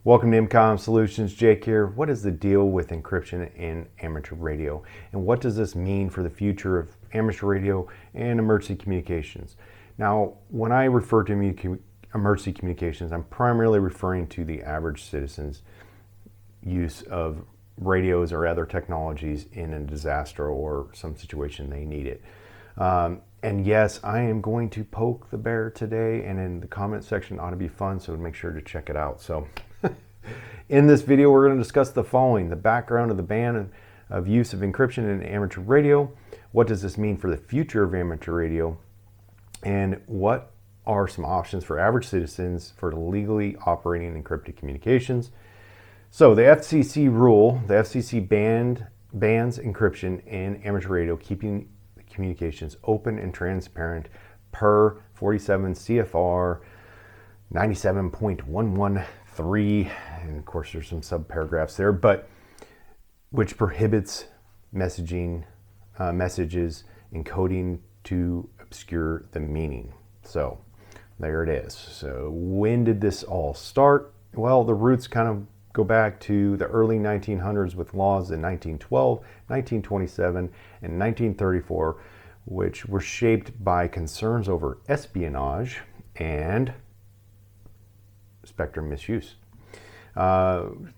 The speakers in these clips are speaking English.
Welcome to EmComm Solutions. Jake here. What is the deal with encryption in amateur radio? And what does this mean for the future of amateur radio and emergency communications? Now, when I refer to emergency communications, I'm primarily referring to the average citizen's use of radios or other technologies in a disaster or some situation they need it. And yes, I am going to poke the bear today, and in the comment section ought to be fun, so make sure to check it out. So in this video, we're going to discuss the following: the background of the ban of use of encryption in amateur radio, what does this mean for the future of amateur radio, and what are some options for average citizens for legally operating encrypted communications. So the FCC bans encryption in amateur radio, keeping communications open and transparent per 47 CFR 97.113, and of course there's some subparagraphs there, but which prohibits messages encoding to obscure the meaning. So there it is. So when did this all start? Well, the roots kind of go back to the early 1900s with laws in 1912, 1927, and 1934, which were shaped by concerns over espionage and spectrum misuse. And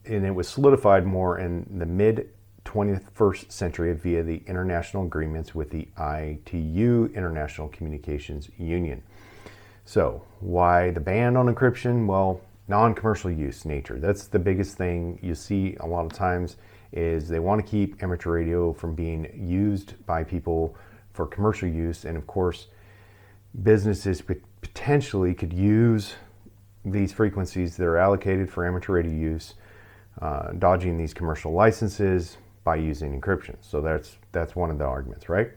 it was solidified more in the mid 21st century via the international agreements with the ITU, International Communications Union. So why the ban on encryption? Well, non-commercial use nature. That's the biggest thing you see a lot of times, is they want to keep amateur radio from being used by people for commercial use. And of course, businesses potentially could use these frequencies that are allocated for amateur radio use, dodging these commercial licenses by using encryption. So that's one of the arguments, right?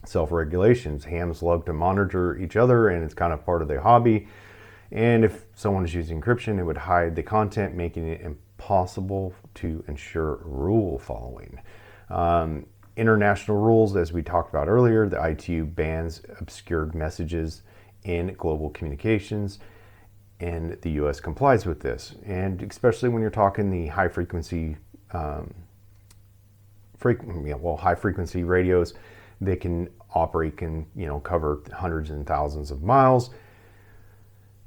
Self-regulations. Hams love to monitor each other, and it's kind of part of their hobby. And if someone is using encryption, it would hide the content, making it impossible to ensure rule following. International rules, as we talked about earlier, the ITU bans obscured messages in global communications, and the US complies with this. And especially when you're talking the high frequency radios, they can cover hundreds and thousands of miles.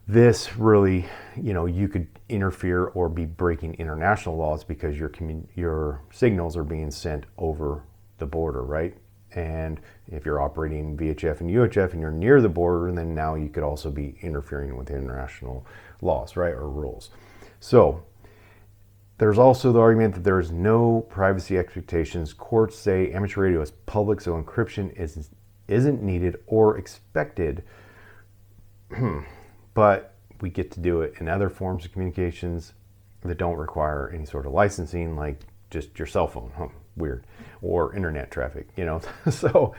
This really, you could interfere or be breaking international laws because your signals are being sent over the border, right? And if you're operating VHF and UHF and you're near the border, then now you could also be interfering with international laws, right, or rules. So there's also the argument that there is no privacy expectations. Courts say amateur radio is public, so encryption isn't needed or expected. But we get to do it in other forms of communications that don't require any sort of licensing, like just your cell phone. Weird. Or internet traffic, So,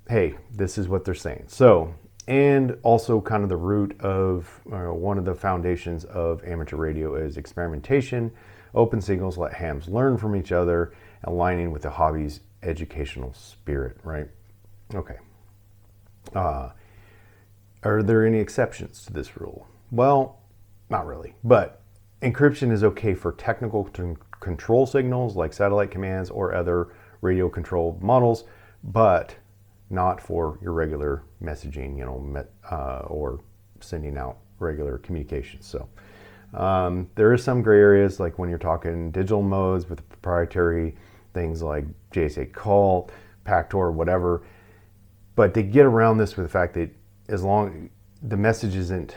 hey, this is what they're saying. So, and also kind of the root of one of the foundations of amateur radio is experimentation. Open signals let hams learn from each other, aligning with the hobby's educational spirit, right? Okay. Are there any exceptions to this rule? Well, not really, but encryption is okay for technical control signals like satellite commands or other radio controlled models, but not for your regular messaging, or sending out regular communications. So there is some gray areas, like when you're talking digital modes with proprietary things like JSA call, Pactor, whatever. But they get around this with the fact that as long the message isn't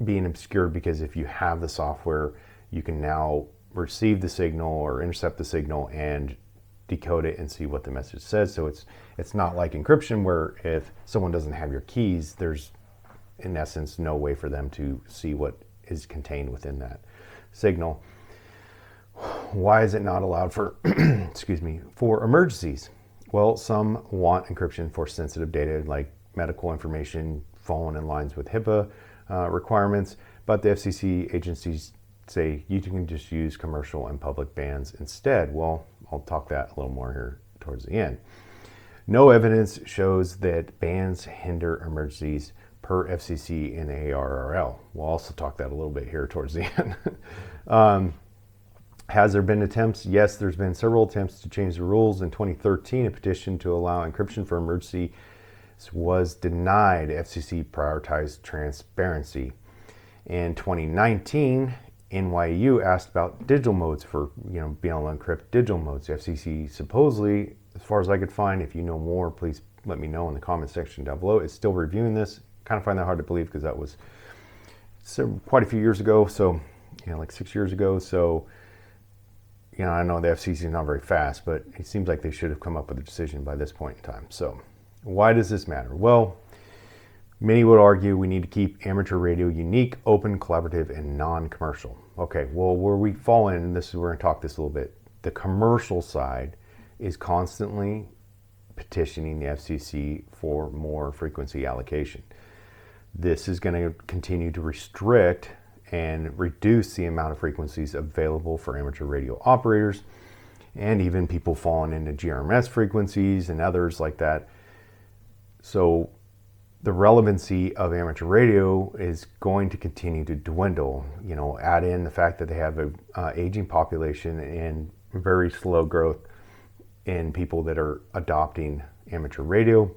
being obscured, because if you have the software, you can now receive the signal or intercept the signal and decode it and see what the message says. So it's not like encryption, where if someone doesn't have your keys, there's in essence no way for them to see what is contained within that signal. Why is it not allowed for for emergencies? Well, some want encryption for sensitive data like medical information, falling in lines with HIPAA requirements, but the FCC agencies say you can just use commercial and public bands instead. Well, I'll talk that a little more here towards the end. No evidence shows that bans hinder emergencies per FCC and ARRL. We'll also talk that a little bit here towards the end. Has there been attempts? Yes, there's been several attempts to change the rules. In 2013, a petition to allow encryption for emergency was denied. FCC prioritized transparency. In 2019, NYU asked about digital modes for, being able to encrypt digital modes. The FCC supposedly, as far as I could find, if you know more, please let me know in the comment section down below, is still reviewing this. Kind of find that hard to believe because that was quite a few years ago. So, like 6 years ago. So, I know the FCC is not very fast, but it seems like they should have come up with a decision by this point in time. So, why does this matter? Well, many would argue we need to keep amateur radio unique, open, collaborative, and non-commercial. Okay, well, where we fall in, and this is where we're going to talk this a little bit, the commercial side is constantly petitioning the FCC for more frequency allocation. This is going to continue to restrict and reduce the amount of frequencies available for amateur radio operators and even people falling into GRMS frequencies and others like that. So the relevancy of amateur radio is going to continue to dwindle. Add in the fact that they have an aging population and very slow growth in people that are adopting amateur radio.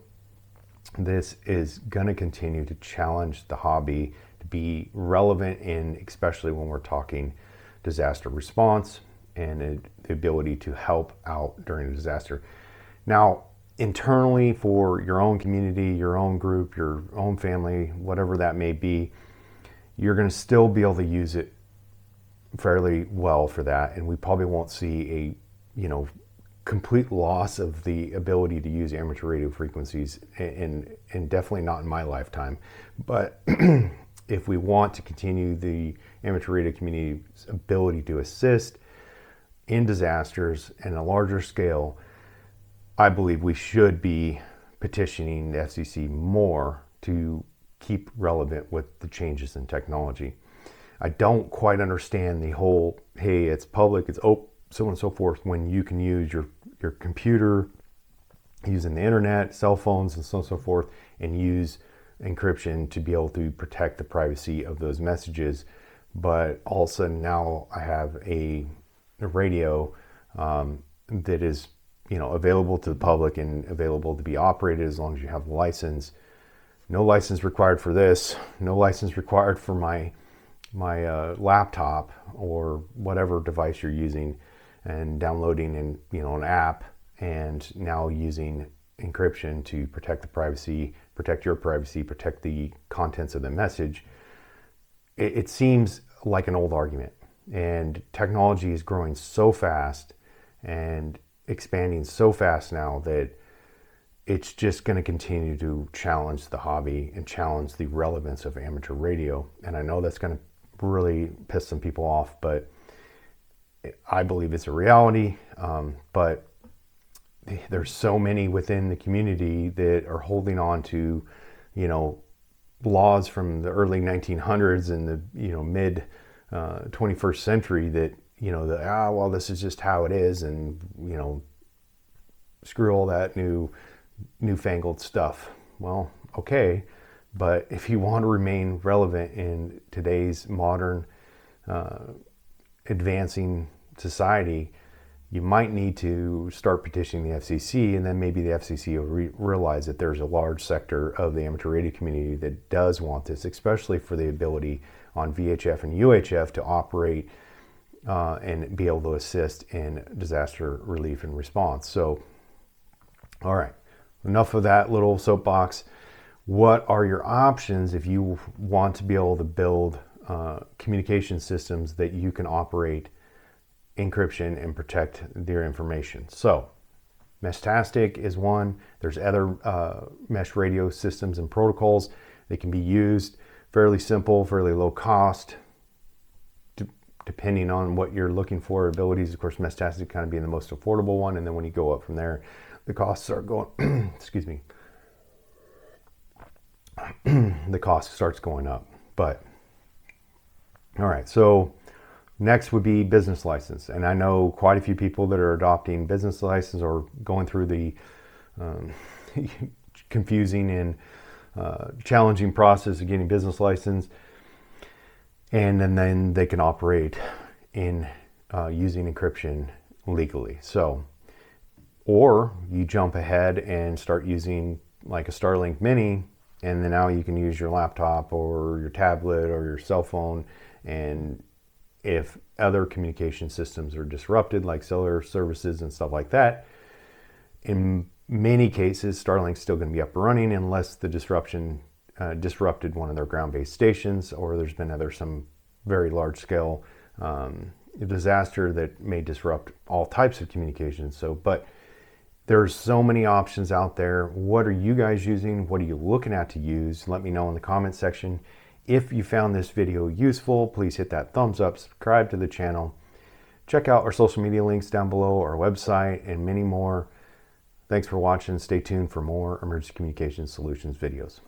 This is going to continue to challenge the hobby to be relevant especially when we're talking disaster response and the ability to help out during a disaster. Now, internally for your own community, your own group, your own family, whatever that may be, you're going to still be able to use it fairly well for that. And we probably won't see a, complete loss of the ability to use amateur radio frequencies and definitely not in my lifetime. But if we want to continue the amateur radio community's ability to assist in disasters and a larger scale, I believe we should be petitioning the FCC more to keep relevant with the changes in technology. I don't quite understand the whole, hey, it's public, it's open, so on and so forth, when you can use your computer, using the internet, cell phones, and so on and so forth, and use encryption to be able to protect the privacy of those messages. But all of a sudden now I have a radio that is available to the public and available to be operated as long as you have a license. No license required for this. No license required for my laptop or whatever device you're using, and downloading an app and now using encryption to protect the privacy, protect your privacy, protect the contents of the message. It seems like an old argument, and technology is growing so fast and expanding so fast now that it's just going to continue to challenge the hobby and challenge the relevance of amateur radio. And I know that's going to really piss some people off, but I believe it's a reality. But there's so many within the community that are holding on to, laws from the early 1900s and the, mid 21st century that, well, this is just how it is, and screw all that newfangled stuff. Well, okay, but if you want to remain relevant in today's modern advancing society, you might need to start petitioning the FCC, and then maybe the FCC will realize that there's a large sector of the amateur radio community that does want this, especially for the ability on VHF and UHF to operate and be able to assist in disaster relief and response. So, all right, enough of that little soapbox. What are your options if you want to be able to build communication systems that you can operate encryption and protect their information? So, Meshtastic is one. There's other mesh radio systems and protocols that can be used. Fairly simple, fairly low cost, depending on what you're looking for, abilities. Of course, Meshtastic kind of being the most affordable one, and then when you go up from there, the costs start going, excuse me, the cost starts going up. But, all right, so next would be business license. And I know quite a few people that are adopting business license or going through the confusing and challenging process of getting business license, and then they can operate in using encryption legally. So, or you jump ahead and start using like a Starlink Mini, and then now you can use your laptop or your tablet or your cell phone. And if other communication systems are disrupted, like cellular services and stuff like that, in many cases, Starlink's still going to be up and running unless the disruption disrupted one of their ground-based stations, or there's been some very large-scale disaster that may disrupt all types of communications. So, but there's so many options out there. What are you guys using? What are you looking at to use? Let me know in the comment section. If you found this video useful, please hit that thumbs up, subscribe to the channel. Check out our social media links down below, our website, and many more. Thanks for watching. Stay tuned for more emergency communications solutions videos.